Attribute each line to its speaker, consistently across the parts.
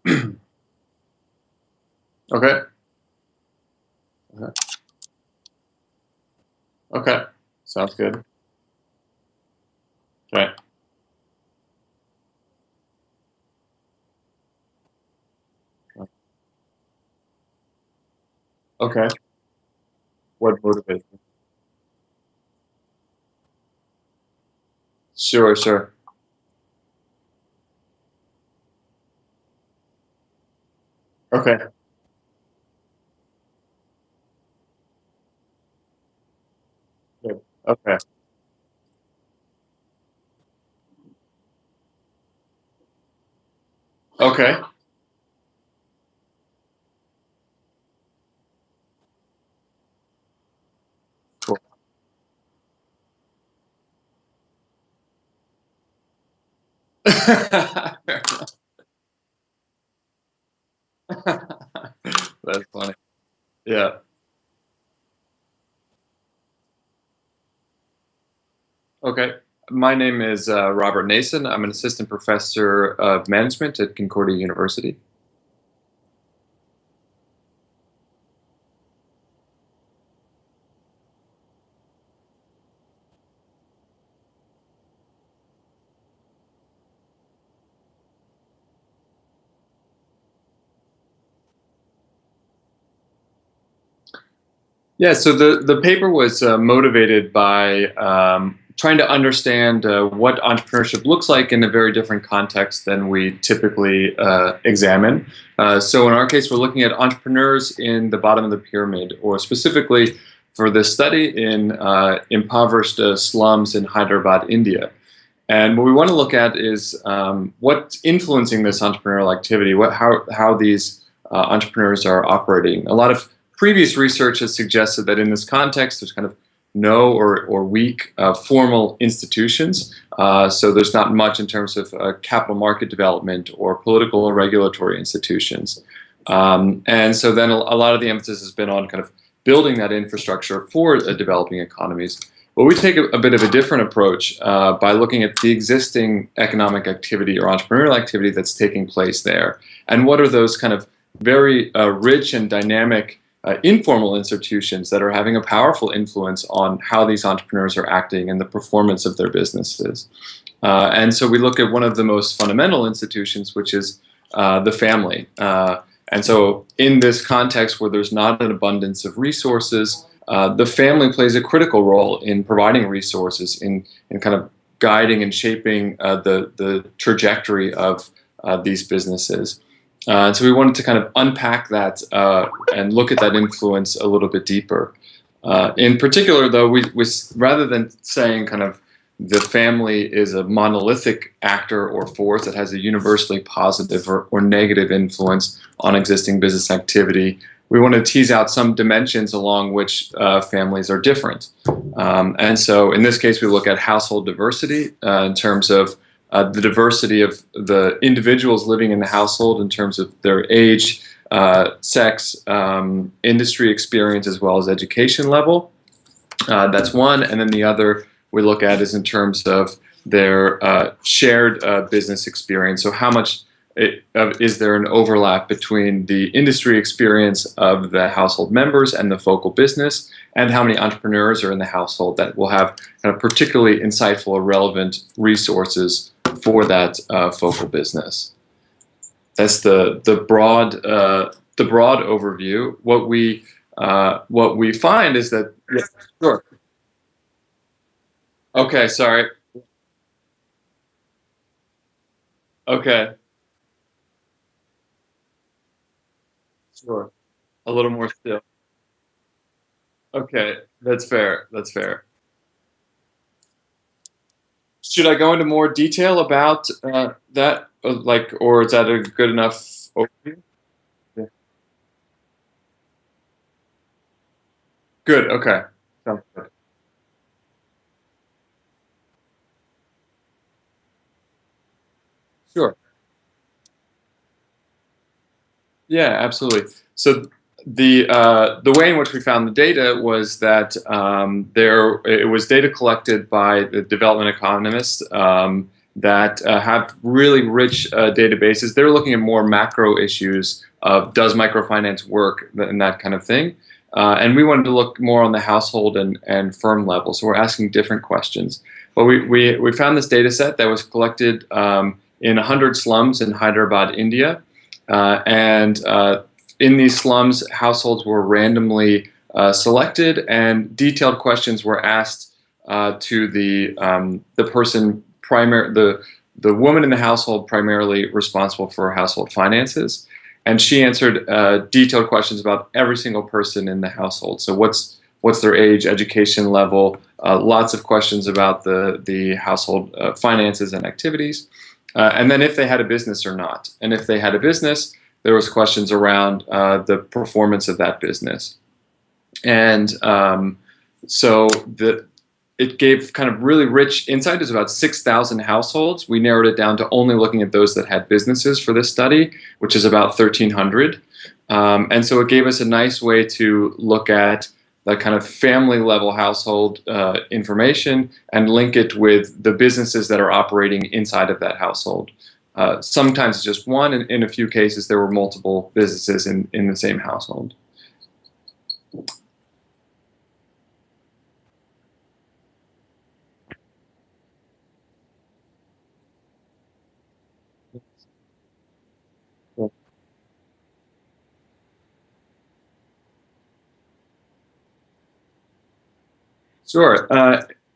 Speaker 1: Okay. Uh-huh. Okay. Sounds good. Right. Okay. What motivates you? Sure, sure. Okay. Good. Okay. Okay. Cool. Fair enough. That's funny. Yeah. Okay. My name is Robert Nason. I'm an assistant professor of management at Concordia University. Yeah, so the paper was motivated by trying to understand what entrepreneurship looks like in a very different context than we typically examine. So in our case, we're looking at entrepreneurs in the bottom of the pyramid, or specifically for this study in impoverished slums in Hyderabad, India. And what we want to look at is what's influencing this entrepreneurial activity, how these entrepreneurs are operating. A lot of previous research has suggested that in this context, there's kind of no or weak formal institutions. So there's not much in terms of capital market development or political or regulatory institutions. And so then a lot of the emphasis has been on kind of building that infrastructure for developing economies. But we take a bit of a different approach by looking at the existing economic activity or entrepreneurial activity that's taking place there. And what are those kind of very rich and dynamic informal institutions that are having a powerful influence on how these entrepreneurs are acting and the performance of their businesses. And so we look at one of the most fundamental institutions, which is the family. And so in this context where there's not an abundance of resources, the family plays a critical role in providing resources, in kind of guiding and shaping the trajectory of these businesses. And so we wanted to kind of unpack that and look at that influence a little bit deeper. In particular, though, we rather than saying kind of the family is a monolithic actor or force that has a universally positive or negative influence on existing business activity, we want to tease out some dimensions along which families are different. And so in this case, we look at household diversity in terms of the diversity of the individuals living in the household in terms of their age, sex, industry experience, as well as education level. That's one. And then the other we look at is in terms of their shared business experience. So how much is there an overlap between the industry experience of the household members and the focal business, and how many entrepreneurs are in the household that will have kind of particularly insightful or relevant resources for that focal business. That's the broad overview. What we find is that, yeah, sure. Okay, sorry. Okay, sure. A little more still. Okay, that's fair. That's fair. Should I go into more detail about that, like, or is that a good enough overview? Yeah. Good. Okay. Sounds good. Sure. Yeah, absolutely. So the way in which we found the data was that it was data collected by the development economists, that have really rich databases. They're looking at more macro issues of does microfinance work and that kind of thing. And we wanted to look more on the household and firm level. So we're asking different questions. But we found this data set that was collected in 100 slums in Hyderabad, India. In these slums, households were randomly selected, and detailed questions were asked to the person the woman in the household primarily responsible for household finances, and she answered detailed questions about every single person in the household. So what's their age, education level, lots of questions about the household finances and activities, and then if they had a business or not. And if they had a business, there was questions around the performance of that business. And it gave kind of really rich insight. There's about 6,000 households. We narrowed it down to only looking at those that had businesses for this study, which is about 1,300. And so it gave us a nice way to look at that kind of family level household information and link it with the businesses that are operating inside of that household. Sometimes it's just one, and in a few cases there were multiple businesses in the same household. Sure.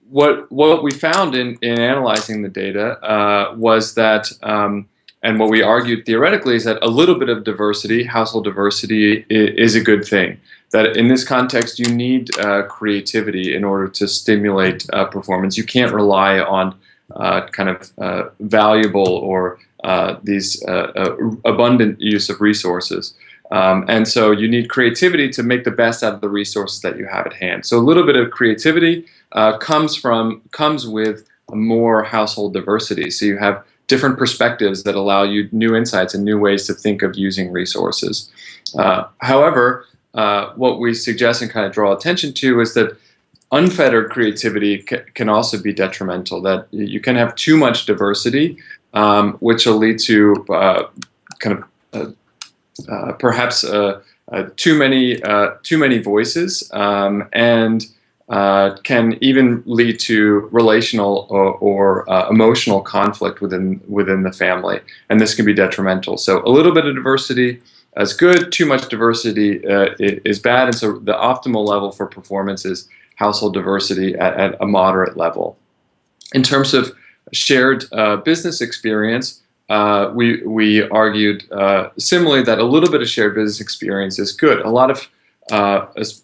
Speaker 1: What we found in analyzing the data was that, and what we argued theoretically is that a little bit of diversity, household diversity, is a good thing. That in this context, you need creativity in order to stimulate performance. You can't rely on kind of valuable or these abundant use of resources. And so you need creativity to make the best out of the resources that you have at hand. So a little bit of creativity comes with more household diversity. So you have different perspectives that allow you new insights and new ways to think of using resources. However, what we suggest and kind of draw attention to is that unfettered creativity can also be detrimental. That you can have too much diversity, which will lead to kind of perhaps too many voices, and can even lead to relational or emotional conflict within the family, and this can be detrimental. So a little bit of diversity is good. Too much diversity is bad, and so the optimal level for performance is household diversity at a moderate level. In terms of shared business experience, we argued similarly that a little bit of shared business experience is good. A lot of,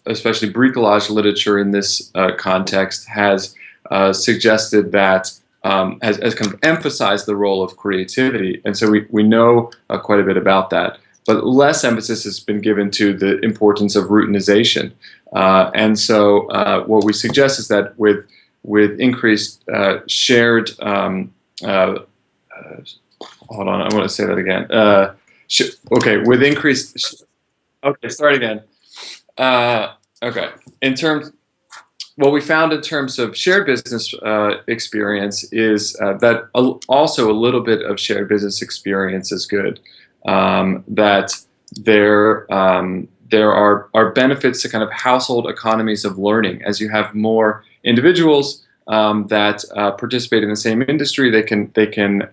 Speaker 1: especially bricolage literature in this context, has suggested that, has kind of emphasized the role of creativity, and so we know quite a bit about that. But less emphasis has been given to the importance of routinization, and so what we suggest is that with increased shared hold on, I want to say that again. Okay, with increased. Okay, start again. Okay, what we found in terms of shared business experience is that also a little bit of shared business experience is good. That there are benefits to kind of household economies of learning. As you have more individuals that participate in the same industry, they can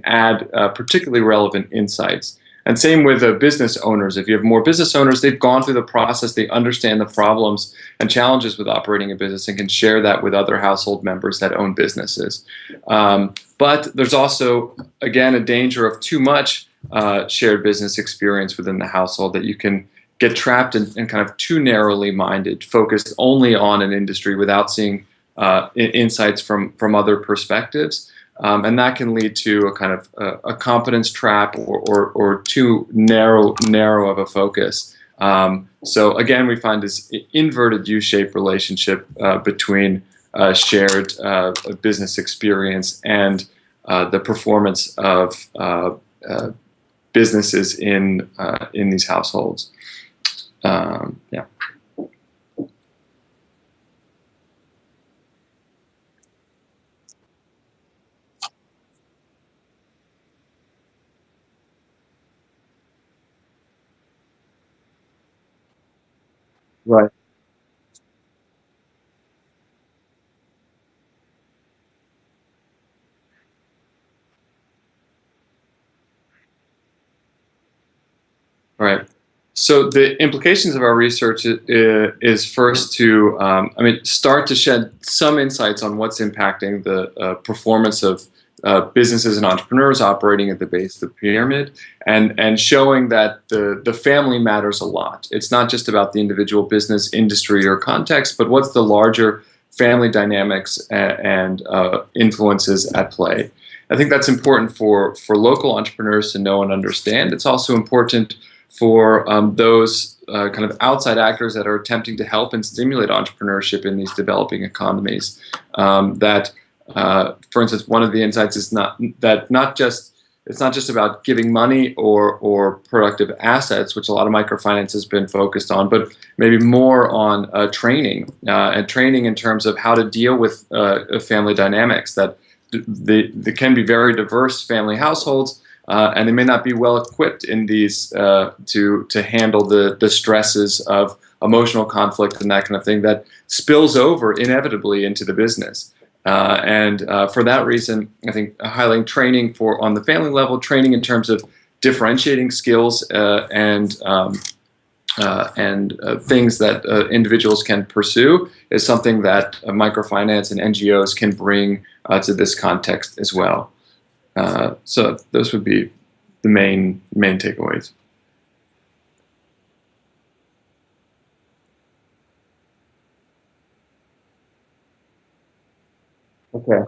Speaker 1: add particularly relevant insights. And same with business owners. If you have more business owners, they've gone through the process, they understand the problems and challenges with operating a business and can share that with other household members that own businesses. But there's also, again, a danger of too much shared business experience within the household, that you can get trapped in kind of too narrowly minded, focused only on an industry without seeing insights from other perspectives. And that can lead to a kind of a competence trap or too narrow of a focus. So again, we find this inverted U-shaped relationship between shared business experience and the performance of businesses in these households. Yeah. Right. Right. So the implications of our research is first to, I mean, start to shed some insights on what's impacting the performance of businesses and entrepreneurs operating at the base of the pyramid, and showing that the family matters a lot. It's not just about the individual business, industry, or context, but what's the larger family dynamics and influences at play. I think that's important for local entrepreneurs to know and understand. It's also important for those kind of outside actors that are attempting to help and stimulate entrepreneurship in these developing economies. For instance, one of the insights is it's not just about giving money or productive assets, which a lot of microfinance has been focused on, but maybe more on training and training in terms of how to deal with family dynamics. That they can be very diverse family households. And they may not be well equipped in these to handle the stresses of emotional conflict and that kind of thing that spills over inevitably into the business. For that reason, I think highlighting training on the family level, training in terms of differentiating skills and things that individuals can pursue is something that microfinance and NGOs can bring to this context as well. So those would be the main takeaways. Okay.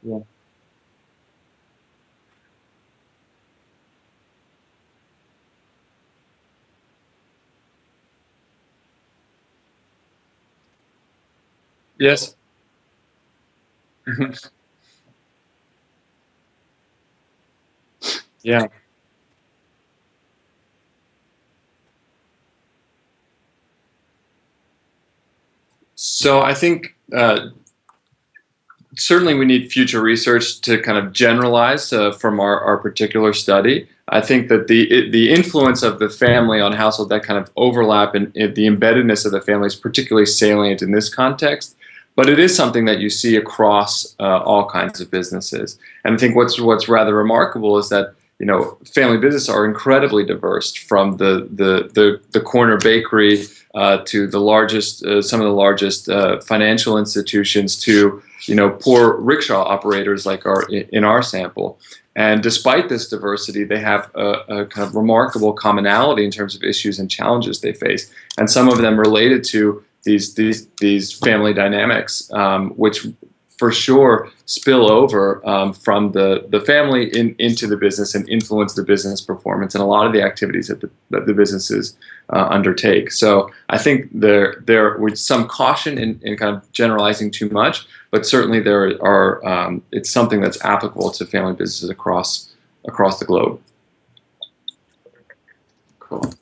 Speaker 1: Yeah. Yes. Yeah. So I think certainly we need future research to kind of generalize from our particular study. I think that the influence of the family on household, that kind of overlap and the embeddedness of the family is particularly salient in this context. But it is something that you see across all kinds of businesses. And I think what's rather remarkable is that family businesses are incredibly diverse, from the corner bakery to the largest some of the largest financial institutions to poor rickshaw operators like in our sample. And despite this diversity, they have a kind of remarkable commonality in terms of issues and challenges they face, and some of them related to these family dynamics, which for sure spill over from the family into the business and influence the business performance and a lot of the activities that the businesses undertake. So I think there was some caution in kind of generalizing too much, but certainly there are it's something that's applicable to family businesses across the globe. Cool.